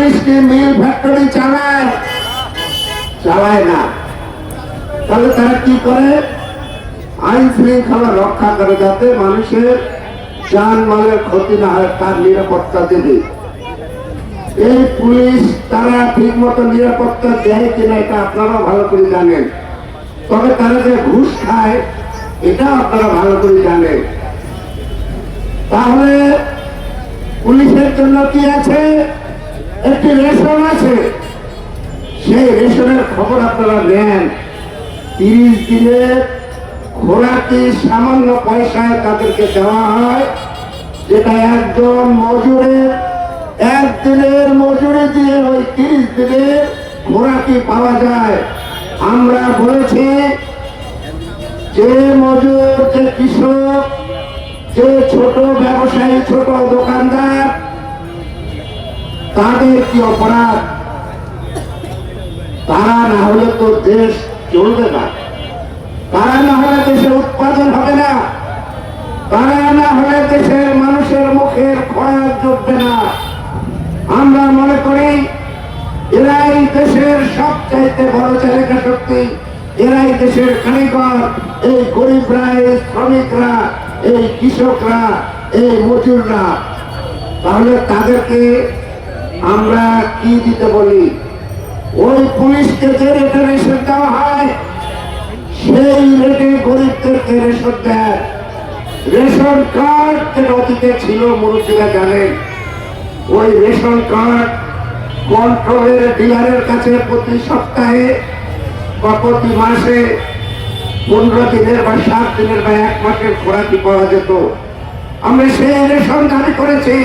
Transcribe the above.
Police কি mill factory চালায়? চালায় না। তাহলে তারা কি করে? আইন শৃঙ্খলা রক্ষা করে, যাতে মানুষের জানমালের ক্ষতি না হয়, তার নিরাপত্তা দেবে। এই পুলিশ তারা ঠিক মতো নিরাপত্তা দেয় কিনা এটা আপনারা ভালো করে জানেন। তবে তারা যে ঘুষ খায় এটা আপনারা ভালো করে জানেন। তাহলে পুলিশের জন্য কি আছে? একটি রেশন আছে। সেই রেশনের খবর আপনারা নেন। 30 দিনের খোরাকি সামান্য পয়সায় তাদেরকে দেওয়া হয়, যেটা একজন মজুরের একদিনের মজুরি দিয়ে ওই 30 দিনের খোরাকি পাওয়া যায়। আমরা বলেছি যে মজুর, যে কৃষক, যে ছোট ব্যবসায়ী, ছোট দোকানদার, তাদের কি অপরাধ? তারা না হলে তো দেশ চলবে না, তারা না হলে দেশে উৎপাদন হবে না, তারা না হলে দেশের মানুষের মুখের খরচ জুটবে না। আমরা মনে করি এরাই দেশের সবচাইতে বড় চালিকা শক্তি, এরাই দেশের কারিগর। এই গরিবরা, এই শ্রমিকরা, এই কৃষকরা, এই মজুররা। তাহলে তাদেরকে আমরা কি দিতে বলি? ওই পুলিশকে যে রেটে রেশন দেওয়া হয় সেই রেটে গরিবদেরকে রেশন দেয়। রেশন কার্ড যেটা অতীতে ছিল, মুরব্বীরা জানেন, ওই রেশন কার্ড কন্ট্রোলের ডিলারের কাছে প্রতি সপ্তাহে বা প্রতি মাসে 15 দিনের বা 7 দিনের বা 1 মাসের খোরাকি পাওয়া যেত। আমরা সেই রেশন দাবি করেছি।